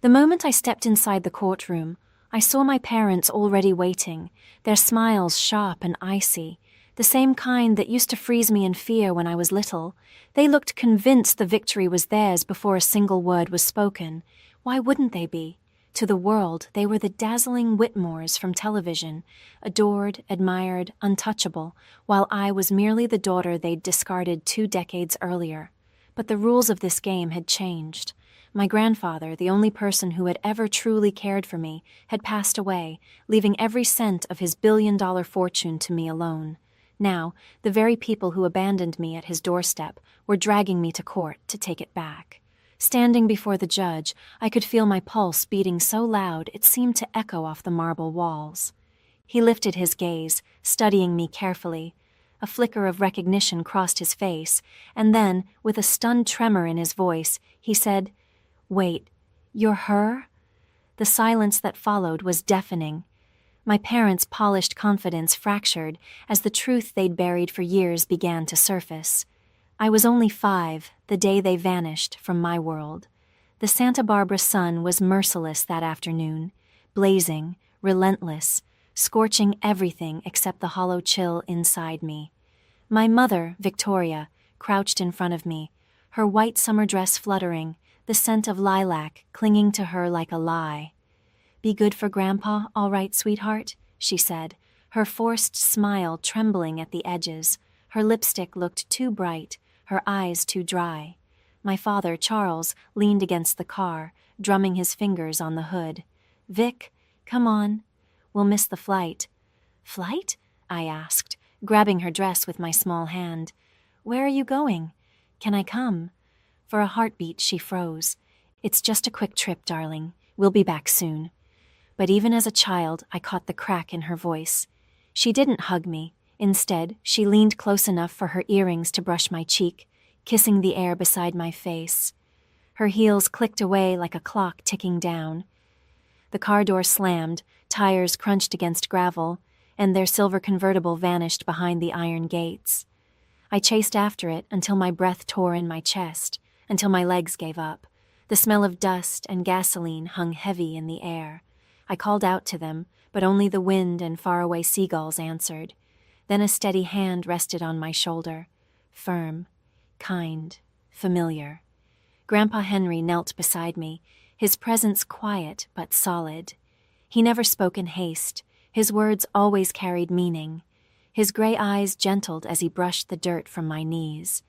The moment I stepped inside the courtroom, I saw my parents already waiting, their smiles sharp and icy, the same kind that used to freeze me in fear when I was little. They looked convinced the victory was theirs before a single word was spoken. Why wouldn't they be? To the world, they were the dazzling Whitmores from television, adored, admired, untouchable, while I was merely the daughter they'd discarded 2 decades earlier. But the rules of this game had changed. My grandfather, the only person who had ever truly cared for me, had passed away, leaving every cent of his billion-dollar fortune to me alone. Now, the very people who abandoned me at his doorstep were dragging me to court to take it back. Standing before the judge, I could feel my pulse beating so loud it seemed to echo off the marble walls. He lifted his gaze, studying me carefully. A flicker of recognition crossed his face, and then, with a stunned tremor in his voice, he said, "Wait, you're her?" The silence that followed was deafening. My parents' polished confidence fractured as the truth they'd buried for years began to surface. I was only 5, the day they vanished from my world. The Santa Barbara sun was merciless that afternoon, blazing, relentless, scorching everything except the hollow chill inside me. My mother, Victoria, crouched in front of me, her white summer dress fluttering, the scent of lilac clinging to her like a lie. "Be good for Grandpa, all right, sweetheart?" she said, her forced smile trembling at the edges. Her lipstick looked too bright, her eyes too dry. My father, Charles, leaned against the car, drumming his fingers on the hood. "Vic, come on. We'll miss the flight." "Flight?" I asked, grabbing her dress with my small hand. "Where are you going? Can I come?" For a heartbeat, she froze. "It's just a quick trip, darling. We'll be back soon." But even as a child, I caught the crack in her voice. She didn't hug me. Instead, she leaned close enough for her earrings to brush my cheek, kissing the air beside my face. Her heels clicked away like a clock ticking down. The car door slammed, tires crunched against gravel, and their silver convertible vanished behind the iron gates. I chased after it until my breath tore in my chest, until my legs gave up. The smell of dust and gasoline hung heavy in the air. I called out to them, but only the wind and faraway seagulls answered. Then a steady hand rested on my shoulder, firm, kind, familiar. Grandpa Henry knelt beside me, his presence quiet but solid. He never spoke in haste. His words always carried meaning. His gray eyes gentled as he brushed the dirt from my knees.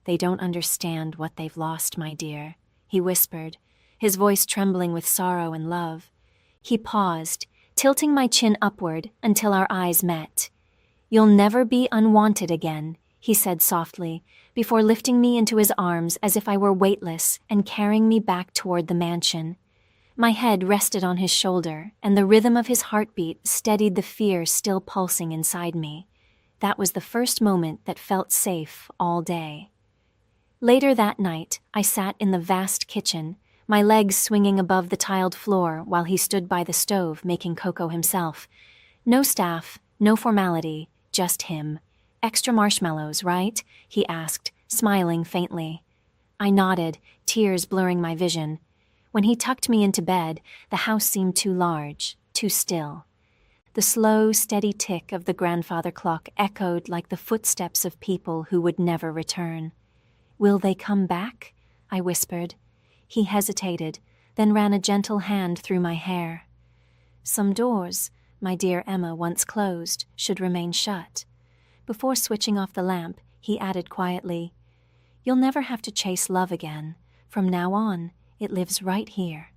"They don't understand what they've lost, my dear," he whispered, his voice trembling with sorrow and love. He paused, tilting my chin upward until our eyes met. "You'll never be unwanted again," he said softly, before lifting me into his arms as if I were weightless and carrying me back toward the mansion. My head rested on his shoulder, and the rhythm of his heartbeat steadied the fear still pulsing inside me. That was the first moment that felt safe all day. Later that night, I sat in the vast kitchen, my legs swinging above the tiled floor while he stood by the stove making cocoa himself. No staff, no formality, just him. "Extra marshmallows, right?" he asked, smiling faintly. I nodded, tears blurring my vision. When he tucked me into bed, the house seemed too large, too still. The slow, steady tick of the grandfather clock echoed like the footsteps of people who would never return. "Will they come back?" I whispered. He hesitated, then ran a gentle hand through my hair. "Some doors, my dear Emma once closed, should remain shut." Before switching off the lamp, he added quietly, "You'll never have to chase love again. From now on, it lives right here."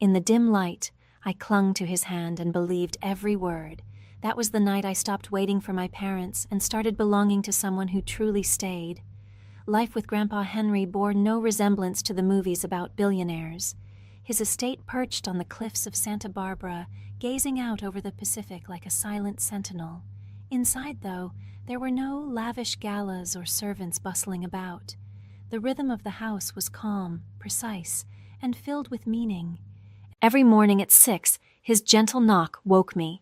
In the dim light, I clung to his hand and believed every word. That was the night I stopped waiting for my parents and started belonging to someone who truly stayed. Life with Grandpa Henry bore no resemblance to the movies about billionaires. His estate perched on the cliffs of Santa Barbara, gazing out over the Pacific like a silent sentinel. Inside, though, there were no lavish galas or servants bustling about. The rhythm of the house was calm, precise, and filled with meaning. Every morning at 6, his gentle knock woke me.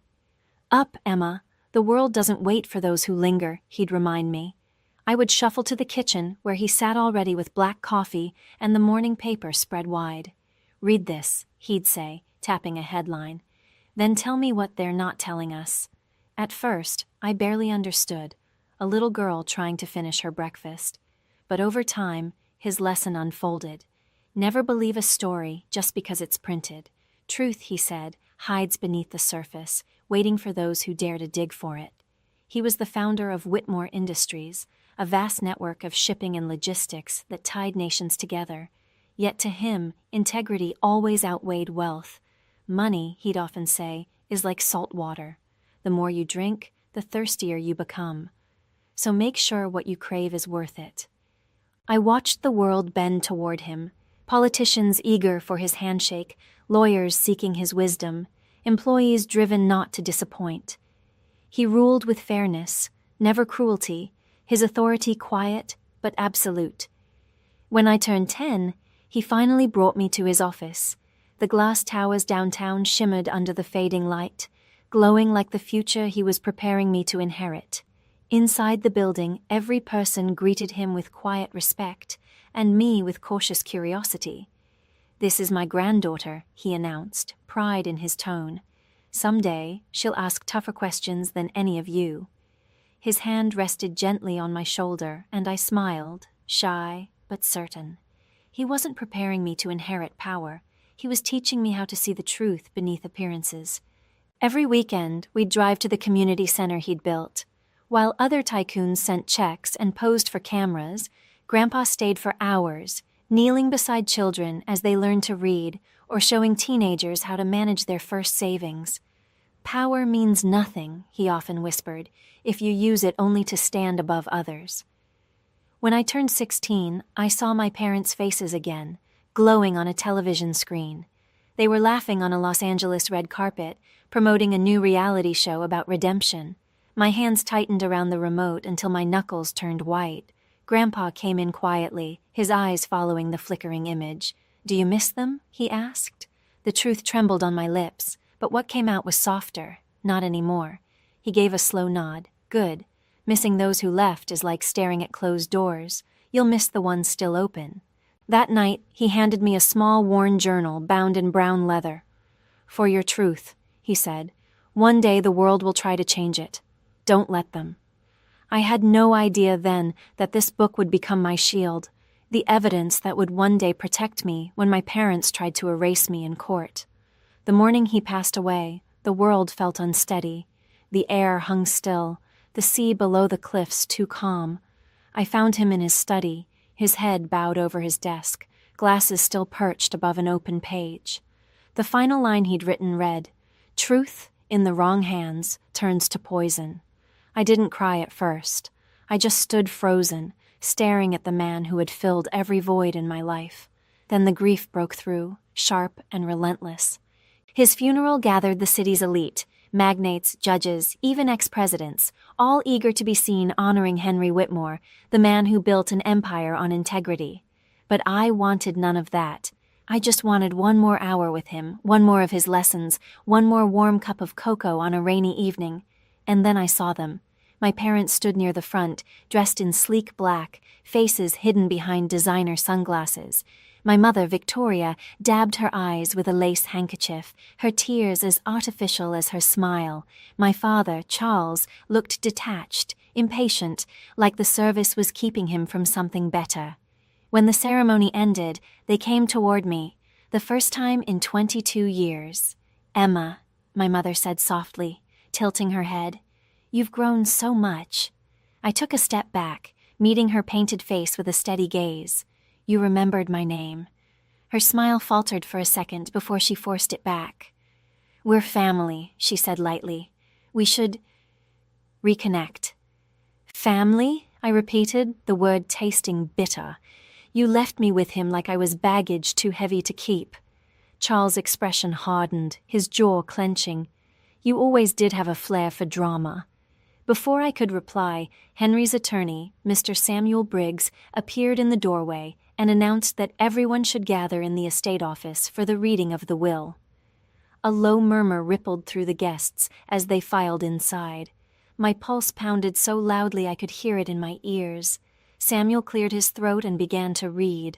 "Up, Emma. The world doesn't wait for those who linger," he'd remind me. I would shuffle to the kitchen, where he sat already with black coffee and the morning paper spread wide. "Read this," he'd say, tapping a headline. "Then tell me what they're not telling us." At first, I barely understood, a little girl trying to finish her breakfast. But over time, his lesson unfolded. Never believe a story just because it's printed. Truth, he said, hides beneath the surface, waiting for those who dare to dig for it. He was the founder of Whitmore Industries, a vast network of shipping and logistics that tied nations together. Yet to him, integrity always outweighed wealth. Money, he'd often say, is like salt water. The more you drink, the thirstier you become. So make sure what you crave is worth it. I watched the world bend toward him, politicians eager for his handshake, lawyers seeking his wisdom, employees driven not to disappoint. He ruled with fairness, never cruelty, his authority quiet but absolute. When I turned 10, he finally brought me to his office. The glass towers downtown shimmered under the fading light, glowing like the future he was preparing me to inherit. Inside the building, every person greeted him with quiet respect, and me with cautious curiosity. "This is my granddaughter," he announced, pride in his tone. "Someday, she'll ask tougher questions than any of you." His hand rested gently on my shoulder, and I smiled, shy but certain. He wasn't preparing me to inherit power. He was teaching me how to see the truth beneath appearances. Every weekend, we'd drive to the community center he'd built. While other tycoons sent checks and posed for cameras, Grandpa stayed for hours, kneeling beside children as they learned to read or showing teenagers how to manage their first savings. "Power means nothing," he often whispered, "if you use it only to stand above others." When I turned 16, I saw my parents' faces again, glowing on a television screen. They were laughing on a Los Angeles red carpet, promoting a new reality show about redemption. My hands tightened around the remote until my knuckles turned white. Grandpa came in quietly, his eyes following the flickering image. "Do you miss them?" he asked. The truth trembled on my lips, but what came out was softer. "Not anymore." He gave a slow nod. "Good. Missing those who left is like staring at closed doors. You'll miss the ones still open." That night, he handed me a small, worn journal bound in brown leather. "For your truth," he said. "One day the world will try to change it. Don't let them." I had no idea then that this book would become my shield, the evidence that would one day protect me when my parents tried to erase me in court. The morning he passed away, the world felt unsteady. The air hung still, the sea below the cliffs too calm. I found him in his study, his head bowed over his desk, glasses still perched above an open page. The final line he'd written read, "Truth, in the wrong hands, turns to poison." I didn't cry at first. I just stood frozen, staring at the man who had filled every void in my life. Then the grief broke through, sharp and relentless. His funeral gathered the city's elite, magnates, judges, even ex-presidents, all eager to be seen honoring Henry Whitmore, the man who built an empire on integrity. But I wanted none of that. I just wanted one more hour with him, one more of his lessons, one more warm cup of cocoa on a rainy evening. And then I saw them. My parents stood near the front, dressed in sleek black, faces hidden behind designer sunglasses. My mother, Victoria, dabbed her eyes with a lace handkerchief, her tears as artificial as her smile. My father, Charles, looked detached, impatient, like the service was keeping him from something better. When the ceremony ended, they came toward me, the first time in 22 years. "Emma," my mother said softly, tilting her head, "you've grown so much." I took a step back, meeting her painted face with a steady gaze. "You remembered my name." Her smile faltered for a second before she forced it back. "We're family," she said lightly. "We should reconnect." "Family?" I repeated, the word tasting bitter. "You left me with him like I was baggage too heavy to keep." Charles' expression hardened, his jaw clenching. "You always did have a flair for drama." Before I could reply, Henry's attorney, Mr. Samuel Briggs, appeared in the doorway and announced that everyone should gather in the estate office for the reading of the will. A low murmur rippled through the guests as they filed inside. My pulse pounded so loudly I could hear it in my ears. Samuel cleared his throat and began to read.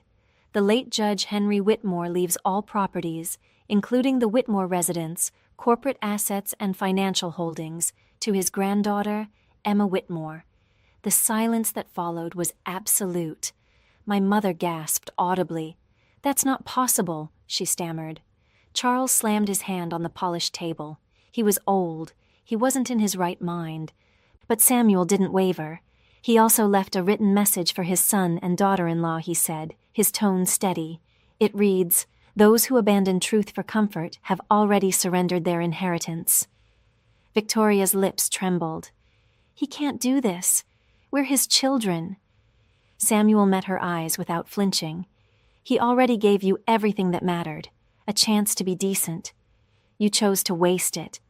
The late Judge Henry Whitmore leaves all properties, including the Whitmore residence, corporate assets and financial holdings, to his granddaughter, Emma Whitmore. The silence that followed was absolute. My mother gasped audibly. "That's not possible," she stammered. Charles slammed his hand on the polished table. He was old. He wasn't in his right mind. But Samuel didn't waver. He also left a written message for his son and daughter-in-law, he said, his tone steady. It reads, "Those who abandon truth for comfort have already surrendered their inheritance." Victoria's lips trembled. "He can't do this. We're his children." Samuel met her eyes without flinching. "He already gave you everything that mattered, a chance to be decent. You chose to waste it."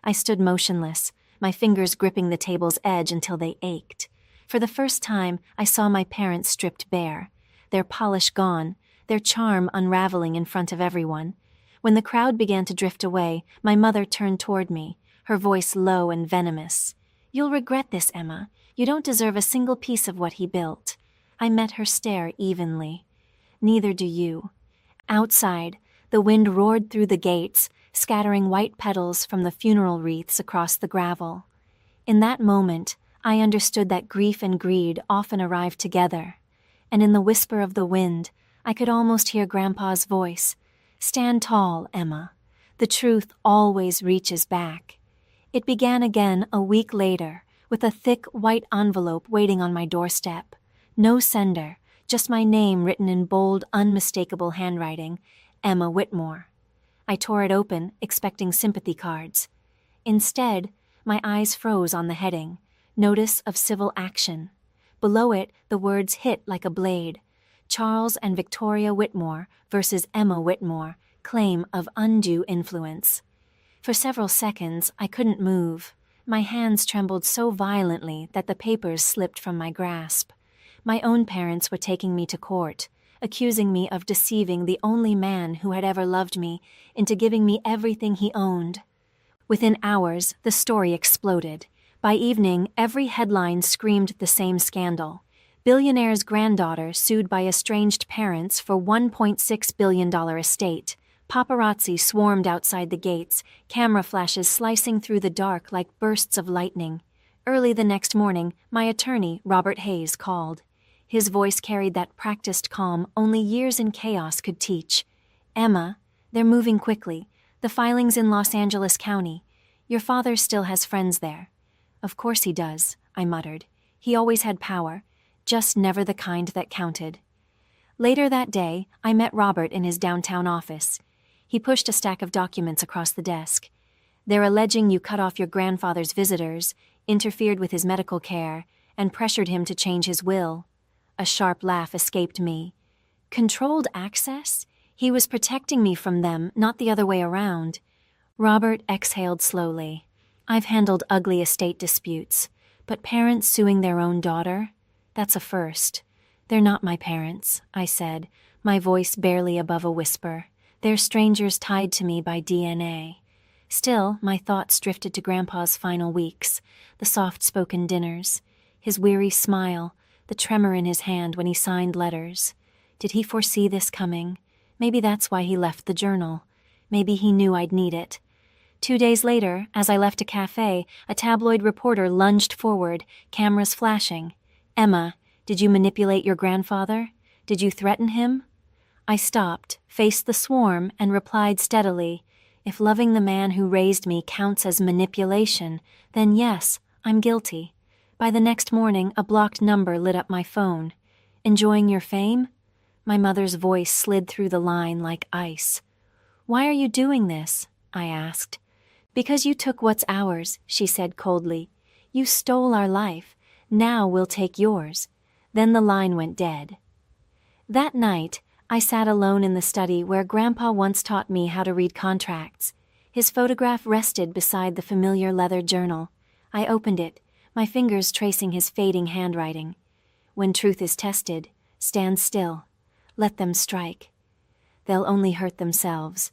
I stood motionless, my fingers gripping the table's edge until they ached. For the first time, I saw my parents stripped bare, their polish gone, their charm unraveling in front of everyone. When the crowd began to drift away, my mother turned toward me, her voice low and venomous. "You'll regret this, Emma. You don't deserve a single piece of what he built." I met her stare evenly. "Neither do you." Outside, the wind roared through the gates, scattering white petals from the funeral wreaths across the gravel. In that moment, I understood that grief and greed often arrive together, and in the whisper of the wind, I could almost hear Grandpa's voice. "Stand tall, Emma. The truth always reaches back." It began again a week later, with a thick white envelope waiting on my doorstep. No sender, just my name written in bold, unmistakable handwriting, Emma Whitmore. I tore it open, expecting sympathy cards. Instead, my eyes froze on the heading, Notice of Civil Action. Below it, the words hit like a blade. Charles and Victoria Whitmore versus Emma Whitmore, claim of undue influence. For several seconds, I couldn't move. My hands trembled so violently that the papers slipped from my grasp. My own parents were taking me to court, accusing me of deceiving the only man who had ever loved me into giving me everything he owned. Within hours, the story exploded. By evening, every headline screamed the same scandal. Billionaire's granddaughter sued by estranged parents for $1.6 billion estate. Paparazzi swarmed outside the gates, camera flashes slicing through the dark like bursts of lightning. Early the next morning, my attorney, Robert Hayes, called. His voice carried that practiced calm only years in chaos could teach. "Emma, they're moving quickly. The filing's in Los Angeles County. Your father still has friends there." "Of course he does," I muttered. "He always had power, just never the kind that counted." Later that day, I met Robert in his downtown office. He pushed a stack of documents across the desk. "They're alleging you cut off your grandfather's visitors, interfered with his medical care, and pressured him to change his will." A sharp laugh escaped me. Controlled access? He was protecting me from them, not the other way around. Robert exhaled slowly. "I've handled ugly estate disputes, but parents suing their own daughter? That's a first." "They're not my parents," I said, my voice barely above a whisper. "They're strangers tied to me by DNA." Still, my thoughts drifted to Grandpa's final weeks, the soft-spoken dinners, his weary smile, the tremor in his hand when he signed letters. Did he foresee this coming? Maybe that's why he left the journal. Maybe he knew I'd need it. 2 days later, as I left a cafe, a tabloid reporter lunged forward, cameras flashing. "Emma, did you manipulate your grandfather? Did you threaten him?" I stopped, faced the swarm, and replied steadily, "If loving the man who raised me counts as manipulation, then yes, I'm guilty." By the next morning, a blocked number lit up my phone. "Enjoying your fame?" My mother's voice slid through the line like ice. "Why are you doing this?" I asked. "Because you took what's ours," she said coldly. "You stole our life. Now we'll take yours." Then the line went dead. That night, I sat alone in the study where Grandpa once taught me how to read contracts. His photograph rested beside the familiar leather journal. I opened it, my fingers tracing his fading handwriting. "When truth is tested, stand still. Let them strike. They'll only hurt themselves."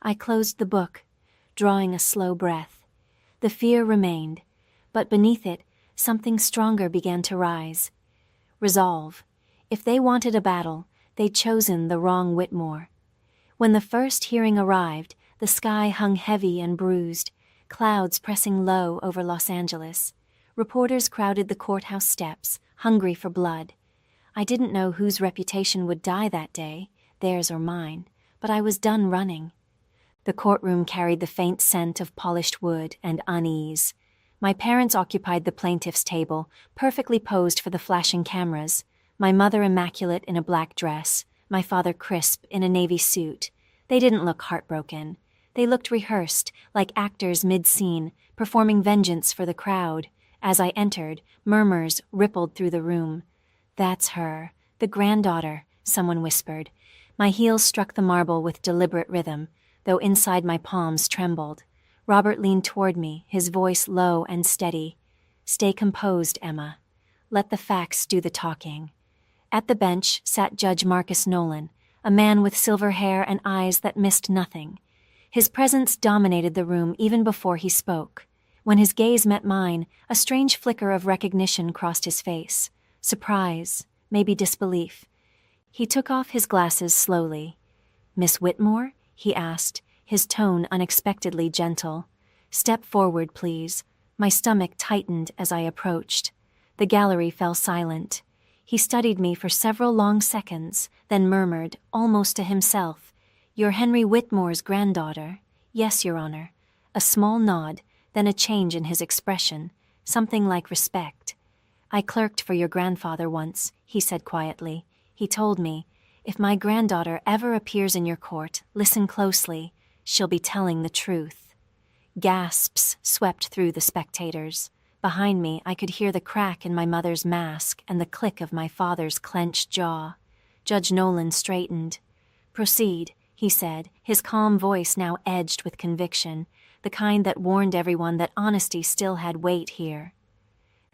I closed the book, drawing a slow breath. The fear remained, but beneath it, something stronger began to rise. Resolve. If they wanted a battle, they'd chosen the wrong Whitmore. When the first hearing arrived, the sky hung heavy and bruised, clouds pressing low over Los Angeles. Reporters crowded the courthouse steps, hungry for blood. I didn't know whose reputation would die that day, theirs or mine, but I was done running. The courtroom carried the faint scent of polished wood and unease. My parents occupied the plaintiff's table, perfectly posed for the flashing cameras, my mother immaculate in a black dress, my father crisp in a navy suit. They didn't look heartbroken. They looked rehearsed, like actors mid-scene, performing vengeance for the crowd. As I entered, murmurs rippled through the room. "That's her, the granddaughter," someone whispered. My heels struck the marble with deliberate rhythm, though inside my palms trembled. Robert leaned toward me, his voice low and steady. "Stay composed, Emma. Let the facts do the talking." At the bench sat Judge Marcus Nolan, a man with silver hair and eyes that missed nothing. His presence dominated the room even before he spoke. When his gaze met mine, a strange flicker of recognition crossed his face. Surprise, maybe disbelief. He took off his glasses slowly. "Miss Whitmore?" he asked, his tone unexpectedly gentle. "Step forward, please." My stomach tightened as I approached. The gallery fell silent. He studied me for several long seconds, then murmured, almost to himself, "You're Henry Whitmore's granddaughter?" "Yes, Your Honor." A small nod, then a change in his expression, something like respect. "I clerked for your grandfather once," he said quietly. "He told me, if my granddaughter ever appears in your court, listen closely. She'll be telling the truth." Gasps swept through the spectators. Behind me, I could hear the crack in my mother's mask and the click of my father's clenched jaw. Judge Nolan straightened. "Proceed," he said, his calm voice now edged with conviction, the kind that warned everyone that honesty still had weight here.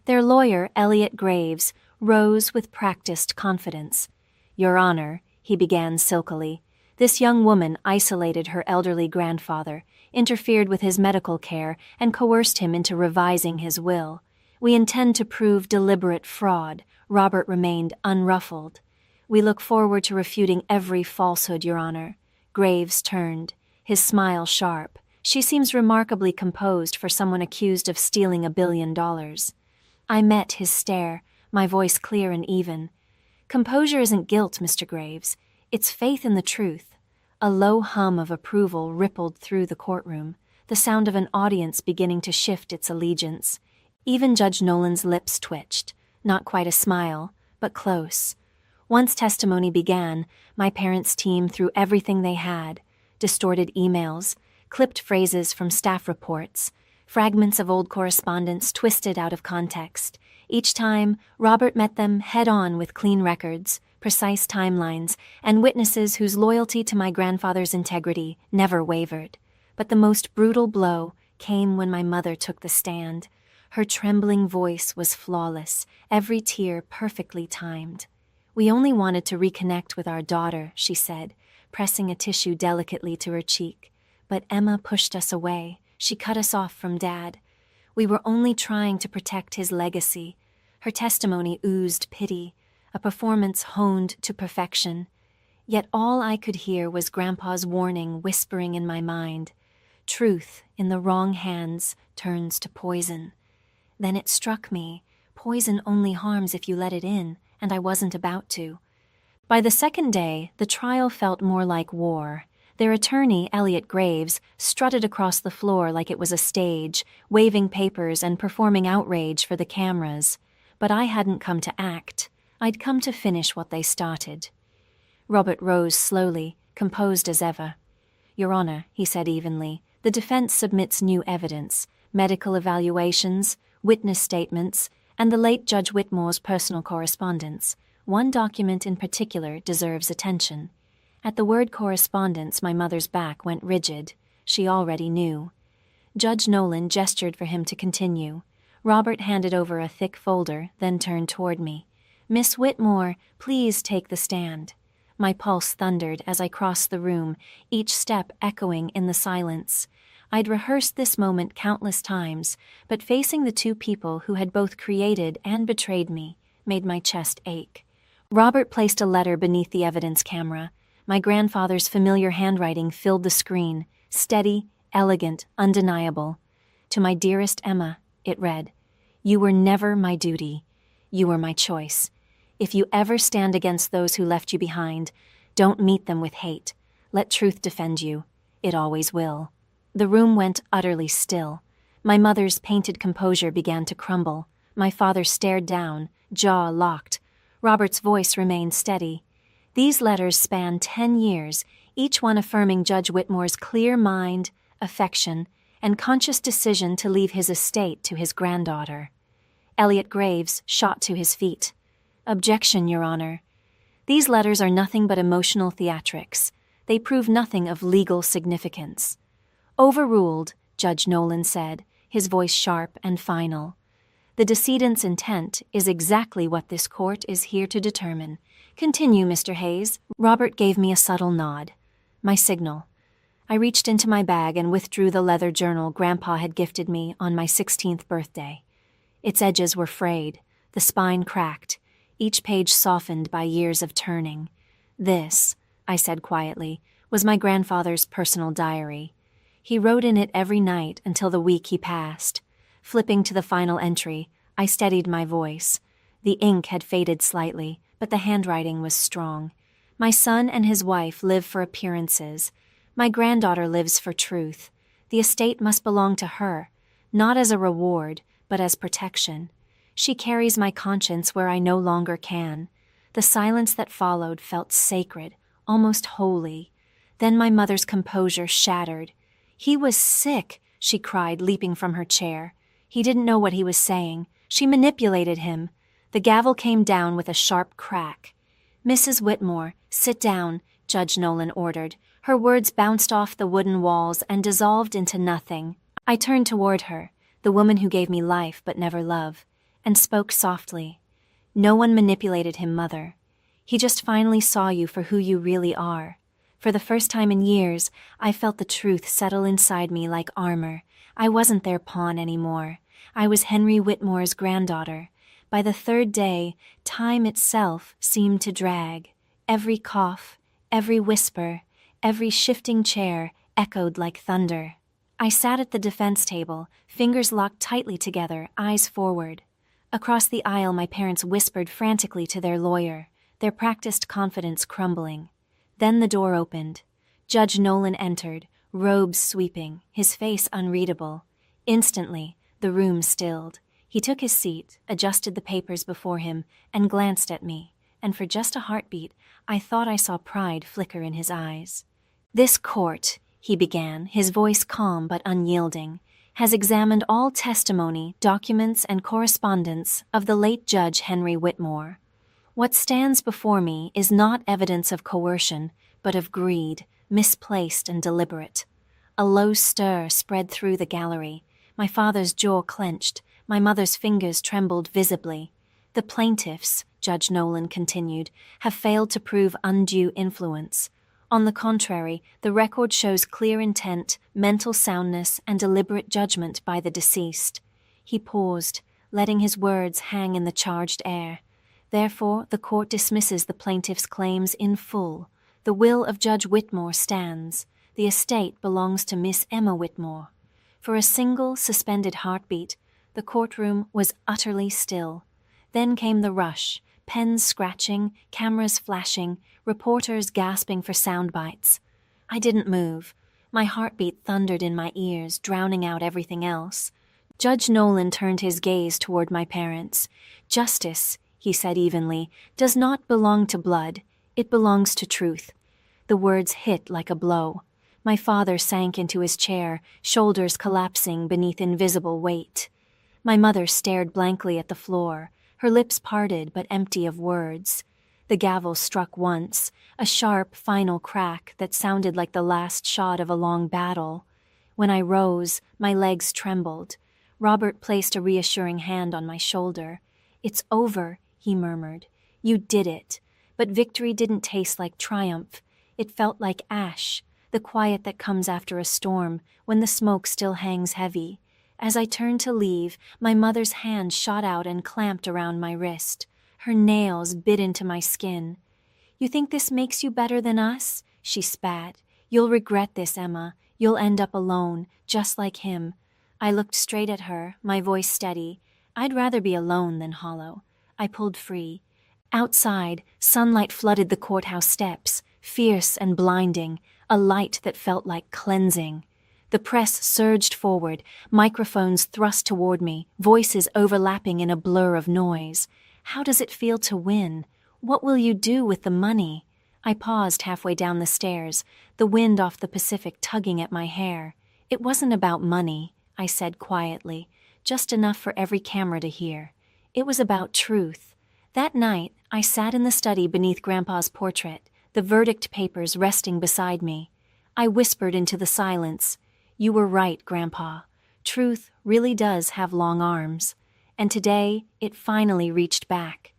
Their lawyer, Elliot Graves, rose with practiced confidence. "Your Honor," he began silkily, "this young woman isolated her elderly grandfather, interfered with his medical care, and coerced him into revising his will. We intend to prove deliberate fraud." Robert remained unruffled. "We look forward to refuting every falsehood, Your Honor." Graves turned, his smile sharp. "She seems remarkably composed for someone accused of stealing $1 billion. I met his stare, my voice clear and even. "Composure isn't guilt, Mr. Graves. It's faith in the truth." A low hum of approval rippled through the courtroom, the sound of an audience beginning to shift its allegiance. Even Judge Nolan's lips twitched, not quite a smile, but close. Once testimony began, my parents' team threw everything they had: distorted emails, clipped phrases from staff reports, fragments of old correspondence twisted out of context. Each time, Robert met them head-on with clean records, precise timelines, and witnesses whose loyalty to my grandfather's integrity never wavered. But the most brutal blow came when my mother took the stand. Her trembling voice was flawless, every tear perfectly timed. "We only wanted to reconnect with our daughter," she said, pressing a tissue delicately to her cheek. "But Emma pushed us away. She cut us off from Dad. We were only trying to protect his legacy." Her testimony oozed pity, a performance honed to perfection. Yet all I could hear was Grandpa's warning whispering in my mind. Truth in the wrong hands turns to poison. Then it struck me. Poison only harms if you let it in, and I wasn't about to. By the second day, the trial felt more like war. Their attorney, Elliot Graves, strutted across the floor like it was a stage, waving papers and performing outrage for the cameras. But I hadn't come to act. I'd come to finish what they started. Robert rose slowly, composed as ever. "Your Honor," he said evenly, "the defense submits new evidence, medical evaluations, witness statements, and the late Judge Whitmore's personal correspondence. One document in particular deserves attention." At the word correspondence, my mother's back went rigid. She already knew. Judge Nolan gestured for him to continue. Robert handed over a thick folder, then turned toward me. "Miss Whitmore, please take the stand." My pulse thundered as I crossed the room, each step echoing in the silence. I'd rehearsed this moment countless times, but facing the two people who had both created and betrayed me made my chest ache. Robert placed a letter beneath the evidence camera. My grandfather's familiar handwriting filled the screen, steady, elegant, undeniable. To my dearest Emma, it read, "You were never my duty. You were my choice. If you ever stand against those who left you behind, don't meet them with hate. Let truth defend you. It always will." The room went utterly still. My mother's painted composure began to crumble. My father stared down, jaw locked. Robert's voice remained steady. These letters spanned 10 years, each one affirming Judge Whitmore's clear mind, affection, and conscious decision to leave his estate to his granddaughter. Elliot Graves shot to his feet. "Objection, Your Honor. These letters are nothing but emotional theatrics. They prove nothing of legal significance." "Overruled," Judge Nolan said, his voice sharp and final. "The decedent's intent is exactly what this court is here to determine. Continue, Mr. Hayes." Robert gave me a subtle nod. My signal. I reached into my bag and withdrew the leather journal Grandpa had gifted me on my 16th birthday. Its edges were frayed, the spine cracked, each page softened by years of turning. "This," I said quietly, "was my grandfather's personal diary. He wrote in it every night until the week he passed." Flipping to the final entry, I steadied my voice. The ink had faded slightly, but the handwriting was strong. "My son and his wife live for appearances. My granddaughter lives for truth. The estate must belong to her, not as a reward, but as protection. She carries my conscience where I no longer can." The silence that followed felt sacred, almost holy. Then my mother's composure shattered. "He was sick," she cried, leaping from her chair. "He didn't know what he was saying. She manipulated him." The gavel came down with a sharp crack. "Mrs. Whitmore, sit down," Judge Nolan ordered. Her words bounced off the wooden walls and dissolved into nothing. I turned toward her, the woman who gave me life but never love, and spoke softly. "No one manipulated him, Mother. He just finally saw you for who you really are." For the first time in years, I felt the truth settle inside me like armor. I wasn't their pawn anymore. I was Henry Whitmore's granddaughter. By the third day, time itself seemed to drag. Every cough, every whisper, every shifting chair echoed like thunder. I sat at the defense table, fingers locked tightly together, eyes forward. Across the aisle, my parents whispered frantically to their lawyer, their practiced confidence crumbling. Then the door opened. Judge Nolan entered, robes sweeping, his face unreadable. Instantly, the room stilled. He took his seat, adjusted the papers before him, and glanced at me, and for just a heartbeat, I thought I saw pride flicker in his eyes. "This court," he began, his voice calm but unyielding, "has examined all testimony, documents, and correspondence of the late Judge Henry Whitmore. What stands before me is not evidence of coercion, but of greed, misplaced and deliberate." A low stir spread through the gallery. My father's jaw clenched. My mother's fingers trembled visibly. "The plaintiffs," Judge Nolan continued, "have failed to prove undue influence. On the contrary, the record shows clear intent, mental soundness, and deliberate judgment by the deceased." He paused, letting his words hang in the charged air. "Therefore, the court dismisses the plaintiff's claims in full. The will of Judge Whitmore stands. The estate belongs to Miss Emma Whitmore." For a single, suspended heartbeat, the courtroom was utterly still. Then came the rush, pens scratching, cameras flashing, reporters gasping for sound bites. I didn't move. My heartbeat thundered in my ears, drowning out everything else. Judge Nolan turned his gaze toward my parents. "Justice," he said evenly, "does not belong to blood. It belongs to truth." The words hit like a blow. My father sank into his chair, shoulders collapsing beneath invisible weight. My mother stared blankly at the floor, her lips parted but empty of words. The gavel struck once, a sharp, final crack that sounded like the last shot of a long battle. When I rose, my legs trembled. Robert placed a reassuring hand on my shoulder. "It's over," he murmured. "You did it." But victory didn't taste like triumph. It felt like ash, the quiet that comes after a storm, when the smoke still hangs heavy. As I turned to leave, my mother's hand shot out and clamped around my wrist. Her nails bit into my skin. "You think this makes you better than us?" she spat. "You'll regret this, Emma. You'll end up alone, just like him." I looked straight at her, my voice steady. I'd rather be alone than hollow. I pulled free. Outside, sunlight flooded the courthouse steps, fierce and blinding, a light that felt like cleansing. The press surged forward, microphones thrust toward me, voices overlapping in a blur of noise. How does it feel to win? What will you do with the money? I paused halfway down the stairs, the wind off the Pacific tugging at my hair. It wasn't about money, I said quietly, just enough for every camera to hear. It was about truth. That night, I sat in the study beneath Grandpa's portrait, the verdict papers resting beside me. I whispered into the silence, "You were right, Grandpa. Truth really does have long arms." And today, it finally reached back.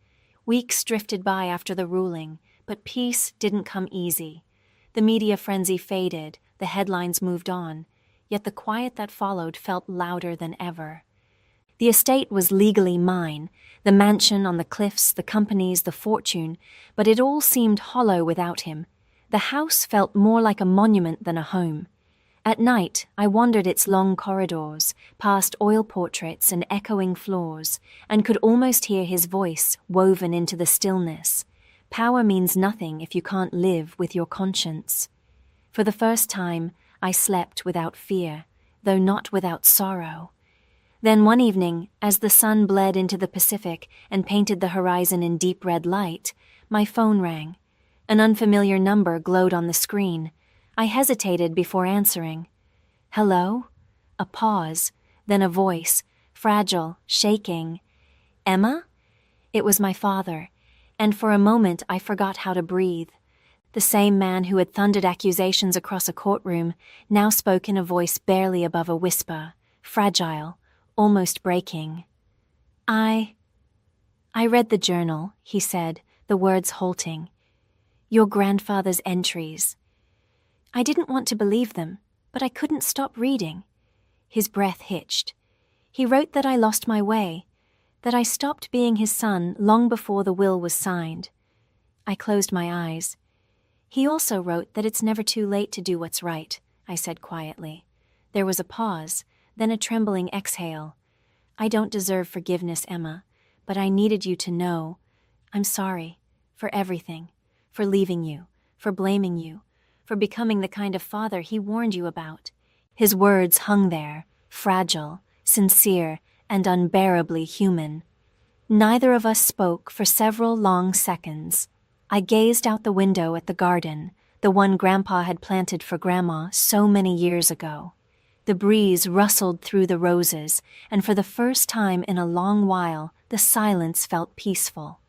Weeks drifted by after the ruling, but peace didn't come easy. The media frenzy faded, the headlines moved on, yet the quiet that followed felt louder than ever. The estate was legally mine, the mansion on the cliffs, the companies, the fortune, but it all seemed hollow without him. The house felt more like a monument than a home. At night, I wandered its long corridors, past oil portraits and echoing floors, and could almost hear his voice woven into the stillness. Power means nothing if you can't live with your conscience. For the first time, I slept without fear, though not without sorrow. Then one evening, as the sun bled into the Pacific and painted the horizon in deep red light, my phone rang. An unfamiliar number glowed on the screen. I hesitated before answering. "Hello?" A pause, then a voice, fragile, shaking. "Emma?" It was my father, and for a moment I forgot how to breathe. The same man who had thundered accusations across a courtroom now spoke in a voice barely above a whisper, fragile, almost breaking. I read the journal," he said, the words halting. "Your grandfather's entries. I didn't want to believe them, but I couldn't stop reading." His breath hitched. "He wrote that I lost my way, that I stopped being his son long before the will was signed." I closed my eyes. "He also wrote that it's never too late to do what's right," I said quietly. There was a pause, then a trembling exhale. "I don't deserve forgiveness, Emma, but I needed you to know. I'm sorry, for everything, for leaving you, for blaming you, for becoming the kind of father he warned you about." His words hung there, fragile, sincere, and unbearably human. Neither of us spoke for several long seconds. I gazed out the window at the garden, the one Grandpa had planted for Grandma so many years ago. The breeze rustled through the roses, and for the first time in a long while, the silence felt peaceful.